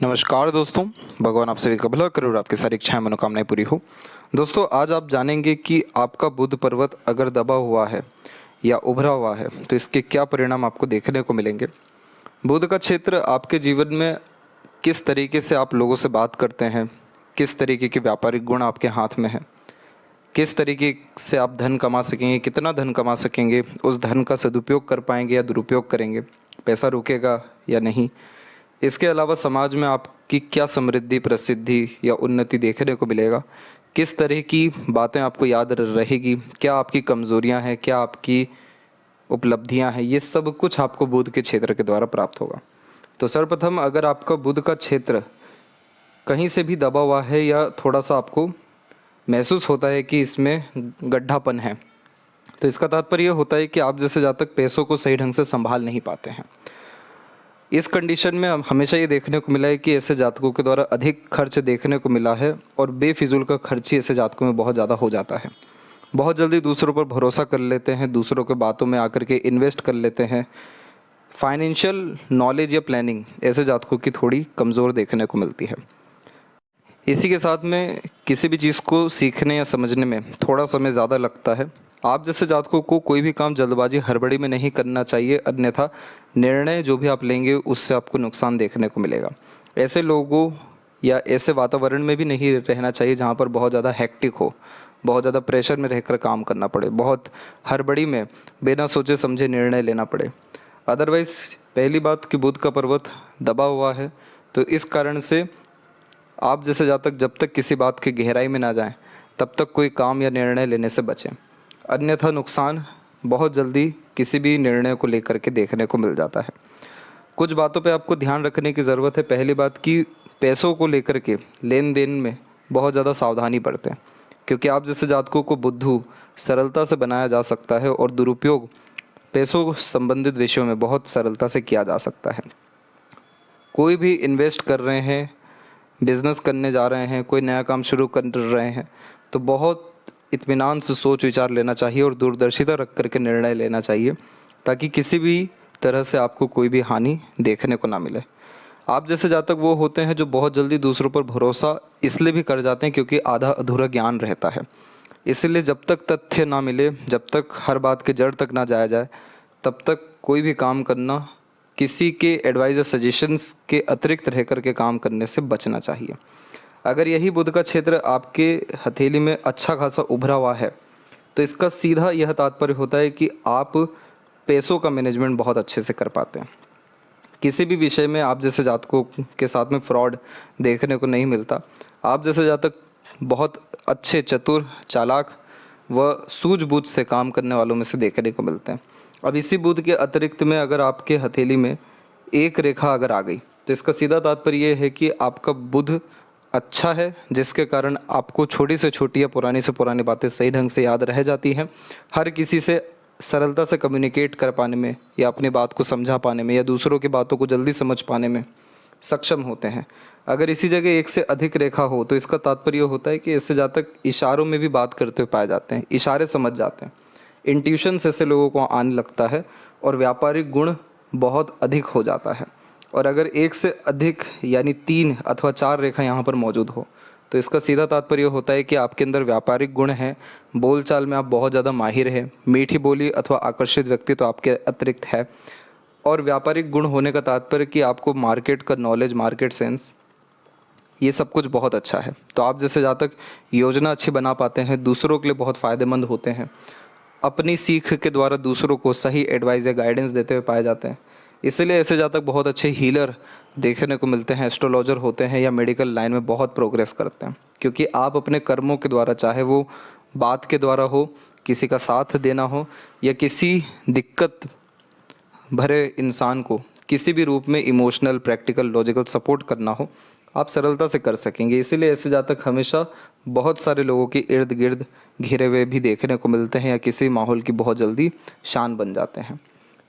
नमस्कार दोस्तों, भगवान आप सभी का भला करे और आपकी सारी इच्छाएं मनोकामनाएं पूरी हो। दोस्तों, आज आप जानेंगे कि आपका बुध पर्वत अगर दबा हुआ है या उभरा हुआ है तो इसके क्या परिणाम आपको देखने को मिलेंगे। बुध का क्षेत्र आपके जीवन में किस तरीके से आप लोगों से बात करते हैं, किस तरीके के व्यापारिक गुण आपके हाथ में है, किस तरीके से आप धन कमा सकेंगे, कितना धन कमा सकेंगे, उस धन का सदुपयोग कर पाएंगे या दुरुपयोग करेंगे, पैसा रुकेगा या नहीं। इसके अलावा समाज में आपकी क्या समृद्धि, प्रसिद्धि या उन्नति देखने को मिलेगा, किस तरह की बातें आपको याद रहेगी, क्या आपकी कमज़ोरियां हैं, क्या आपकी उपलब्धियां हैं, ये सब कुछ आपको बुध के क्षेत्र के द्वारा प्राप्त होगा। तो सर्वप्रथम, अगर आपका बुध का क्षेत्र कहीं से भी दबा हुआ है या थोड़ा सा आपको महसूस होता है कि इसमें गड्ढापन है, तो इसका तात्पर्य होता है कि आप जैसे जातक पैसों को सही ढंग से संभाल नहीं पाते हैं। इस कंडीशन में हमेशा ये देखने को मिला है कि ऐसे जातकों के द्वारा अधिक खर्च देखने को मिला है और बेफिजूल का खर्च ही ऐसे जातकों में बहुत ज़्यादा हो जाता है। बहुत जल्दी दूसरों पर भरोसा कर लेते हैं, दूसरों के बातों में आकर के इन्वेस्ट कर लेते हैं। फाइनेंशियल नॉलेज या प्लानिंग ऐसे जातकों की थोड़ी कमज़ोर देखने को मिलती है। इसी के साथ में किसी भी चीज़ को सीखने या समझने में थोड़ा समय ज़्यादा लगता है। आप जैसे जातकों को कोई भी काम जल्दबाजी हड़बड़ी में नहीं करना चाहिए, अन्यथा निर्णय जो भी आप लेंगे उससे आपको नुकसान देखने को मिलेगा। ऐसे लोगों या ऐसे वातावरण में भी नहीं रहना चाहिए जहाँ पर बहुत ज़्यादा हेक्टिक हो, बहुत ज़्यादा प्रेशर में रहकर काम करना पड़े, बहुत हड़बड़ी में बिना सोचे समझे निर्णय लेना पड़े। अदरवाइज़ पहली बात कि बुध का पर्वत दबा हुआ है, तो इस कारण से आप जैसे जातक जब तक किसी बात की गहराई में ना जाएं, तब तक कोई काम या निर्णय लेने से बचें, अन्यथा नुकसान बहुत जल्दी किसी भी निर्णय को लेकर के देखने को मिल जाता है। कुछ बातों पे आपको ध्यान रखने की ज़रूरत है। पहली बात कि पैसों को लेकर के लेन देन में बहुत ज़्यादा सावधानी बरतें, क्योंकि आप जैसे जातकों को बुद्धू सरलता से बनाया जा सकता है और दुरुपयोग पैसों संबंधित विषयों में बहुत सरलता से किया जा सकता है। कोई भी इन्वेस्ट कर रहे हैं, बिज़नेस करने जा रहे हैं, कोई नया काम शुरू कर रहे हैं, तो बहुत इत्मीनान से सोच विचार लेना चाहिए और दूरदर्शिता रख करके निर्णय लेना चाहिए, ताकि किसी भी तरह से आपको कोई भी हानि देखने को ना मिले। आप जैसे जातक वो होते हैं जो बहुत जल्दी दूसरों पर भरोसा इसलिए भी कर जाते हैं क्योंकि आधा अधूरा ज्ञान रहता है। इसलिए जब तक तथ्य ना मिले, जब तक हर बात के जड़ तक ना जाया जाए, तब तक कोई भी काम करना, किसी के एडवाइस या सजेशंस के अतिरिक्त रह करके काम करने से बचना चाहिए। अगर यही बुध का क्षेत्र आपके हथेली में अच्छा खासा उभरा हुआ है, तो इसका सीधा यह तात्पर्य होता है कि आप पैसों का मैनेजमेंट बहुत अच्छे से कर पाते हैं। किसी भी विषय में आप जैसे जातकों के साथ में फ्रॉड देखने को नहीं मिलता। आप जैसे जातक बहुत अच्छे, चतुर, चालाक व सूझबूझ से काम करने वालों में से देखने को मिलते हैं। अब इसी बुध के अतिरिक्त में अगर आपके हथेली में एक रेखा अगर आ गई, तो इसका सीधा तात्पर्य ये है कि आपका बुध अच्छा है, जिसके कारण आपको छोटी से छोटी या पुरानी से पुरानी बातें सही ढंग से याद रह जाती हैं। हर किसी से सरलता से कम्युनिकेट कर पाने में या अपनी बात को समझा पाने में या दूसरों की बातों को जल्दी समझ पाने में सक्षम होते हैं। अगर इसी जगह एक से अधिक रेखा हो, तो इसका तात्पर्य होता है कि ऐसे जातक इशारों में भी बात करते हुए पाए जाते हैं, इशारे समझ जाते हैं, इंट्यूशन से ऐसे लोगों को आने लगता है और व्यापारिक गुण बहुत अधिक हो जाता है। और अगर एक से अधिक यानी 3 अथवा 4 रेखा यहाँ पर मौजूद हो, तो इसका सीधा तात्पर्य होता है कि आपके अंदर व्यापारिक गुण हैं, बोलचाल में आप बहुत ज़्यादा माहिर हैं, मीठी बोली अथवा आकर्षित व्यक्ति तो आपके अतिरिक्त है। और व्यापारिक गुण होने का तात्पर्य कि आपको मार्केट का नॉलेज, मार्केट सेंस, ये सब कुछ बहुत अच्छा है। तो आप जैसे जातक योजना अच्छी बना पाते हैं, दूसरों के लिए बहुत फ़ायदेमंद होते हैं, अपनी सीख के द्वारा दूसरों को सही एडवाइस या गाइडेंस देते हुए पाए जाते हैं। इसलिए ऐसे जातक बहुत अच्छे हीलर देखने को मिलते हैं, एस्ट्रोलॉजर होते हैं या मेडिकल लाइन में बहुत प्रोग्रेस करते हैं, क्योंकि आप अपने कर्मों के द्वारा, चाहे वो बात के द्वारा हो, किसी का साथ देना हो या किसी दिक्कत भरे इंसान को किसी भी रूप में इमोशनल, प्रैक्टिकल, लॉजिकल सपोर्ट करना हो, आप सरलता से कर सकेंगे। इसीलिए ऐसे जातक हमेशा बहुत सारे लोगों के इर्द गिर्द घिरे हुए भी देखने को मिलते हैं या किसी माहौल की बहुत जल्दी शान बन जाते हैं।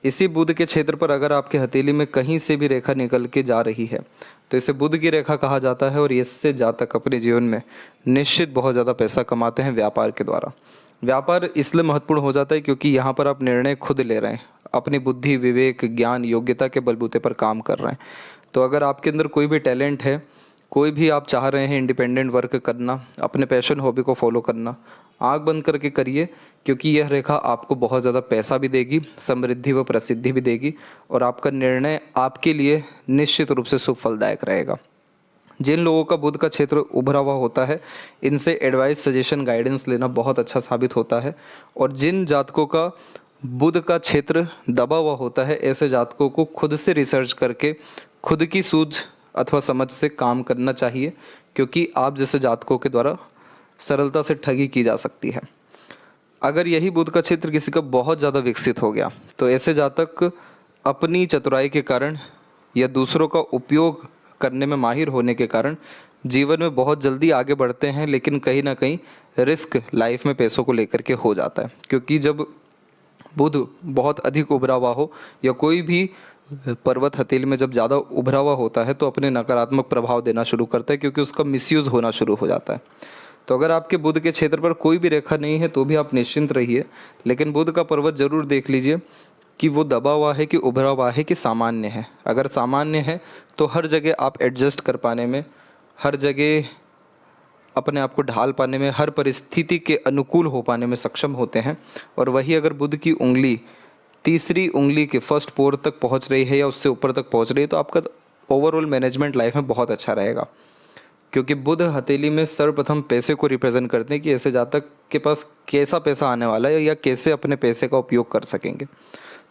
इसी बुध के क्षेत्र पर अगर आपके हथेली में कहीं से भी रेखा निकल के जा रही है, तो इसे बुध की रेखा कहा जाता है और इससे जातक अपने जीवन में निश्चित बहुत ज़्यादा पैसा कमाते हैं व्यापार के द्वारा। व्यापार इसलिए महत्वपूर्ण हो जाता है क्योंकि यहाँ पर आप निर्णय खुद ले रहे हैं, अपनी बुद्धि, विवेक, ज्ञान, योग्यता के बलबूते पर काम कर रहे हैं। तो अगर आपके अंदर कोई भी टैलेंट है, कोई भी आप चाह रहे हैं इंडिपेंडेंट वर्क करना, अपने पैशन हॉबी को फॉलो करना, आंख बंद करके करिए, क्योंकि यह रेखा आपको बहुत ज़्यादा पैसा भी देगी, समृद्धि व प्रसिद्धि भी देगी, और आपका निर्णय आपके लिए निश्चित रूप से शुभ फलदायक रहेगा। जिन लोगों का बुध का क्षेत्र उभरा हुआ होता है, इनसे एडवाइस, सजेशन, गाइडेंस लेना बहुत अच्छा साबित होता है। और जिन जातकों का बुध का क्षेत्र दबा हुआ होता है, ऐसे जातकों को खुद से रिसर्च करके खुद की सूझ अथवा समझ से काम करना चाहिए, क्योंकि आप जैसे जातकों के द्वारा सरलता से ठगी की जा सकती है। अगर यही बुध का क्षेत्र किसी का बहुत ज़्यादा विकसित हो गया, तो ऐसे जातक अपनी चतुराई के कारण या दूसरों का उपयोग करने में माहिर होने के कारण जीवन में बहुत जल्दी आगे बढ़ते हैं, लेकिन कहीं ना कहीं रिस्क लाइफ में पैसों को लेकर के हो जाता है। क्योंकि जब बुध बहुत अधिक उभरा हुआ हो या कोई भी पर्वत हथेली में जब ज़्यादा उभरा हुआ होता है, तो अपने नकारात्मक प्रभाव देना शुरू करता है, क्योंकि उसका मिसयूज़ होना शुरू हो जाता है। तो अगर आपके बुध के क्षेत्र पर कोई भी रेखा नहीं है तो भी आप निश्चिंत रहिए, लेकिन बुध का पर्वत जरूर देख लीजिए कि वो दबा हुआ है कि उभरा हुआ है कि सामान्य है। अगर सामान्य है तो हर जगह आप एडजस्ट कर पाने में, हर जगह अपने आप को ढाल पाने में, हर परिस्थिति के अनुकूल हो पाने में सक्षम होते हैं। और वही अगर बुध की उंगली तीसरी उंगली के फर्स्ट पोर तक पहुंच रही है या उससे ऊपर तक पहुंच रही है, तो आपका ओवरऑल मैनेजमेंट लाइफ में बहुत अच्छा रहेगा। क्योंकि बुध हथेली में सर्वप्रथम पैसे को रिप्रेजेंट करते हैं कि ऐसे जातक के पास कैसा पैसा आने वाला है या कैसे अपने पैसे का उपयोग कर सकेंगे।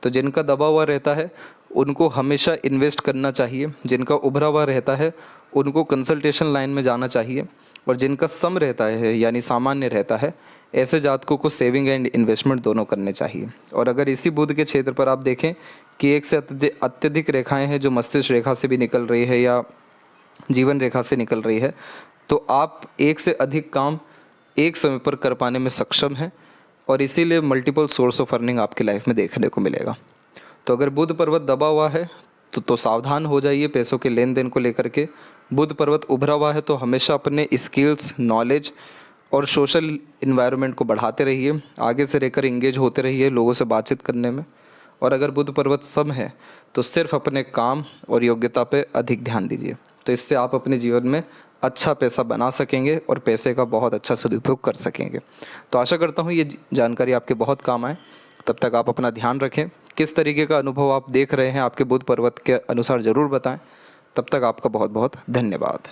तो जिनका दबा हुआ रहता है उनको हमेशा इन्वेस्ट करना चाहिए, जिनका उभरा हुआ रहता है उनको कंसल्टेशन लाइन में जाना चाहिए, और जिनका सम रहता है यानी सामान्य रहता है, ऐसे जातकों को सेविंग एंड इन्वेस्टमेंट दोनों करने चाहिए। और अगर इसी बुध के क्षेत्र पर आप देखें कि एक से अत्यधिक रेखाएं हैं जो मस्तिष्क रेखा से भी निकल रही है या जीवन रेखा से निकल रही है, तो आप एक से अधिक काम एक समय पर कर पाने में सक्षम हैं, और इसीलिए मल्टीपल सोर्स ऑफ अर्निंग आपकी लाइफ में देखने को मिलेगा। तो अगर बुध पर्वत दबा हुआ है तो सावधान हो जाइए पैसों के लेन देन को लेकर के। बुध पर्वत उभरा हुआ है तो हमेशा अपने स्किल्स, नॉलेज और सोशल इन्वायरमेंट को बढ़ाते रहिए, आगे से रहकर इंगेज होते रहिए लोगों से बातचीत करने में। और अगर बुध पर्वत सम है तो सिर्फ अपने काम और योग्यता पे अधिक ध्यान दीजिए, तो इससे आप अपने जीवन में अच्छा पैसा बना सकेंगे और पैसे का बहुत अच्छा सदुपयोग कर सकेंगे। तो आशा करता हूँ ये जानकारी आपके बहुत काम आए। तब तक आप अपना ध्यान रखें। किस तरीके का अनुभव आप देख रहे हैं आपके बुध पर्वत के अनुसार ज़रूर बताएं। तब तक आपका बहुत बहुत धन्यवाद।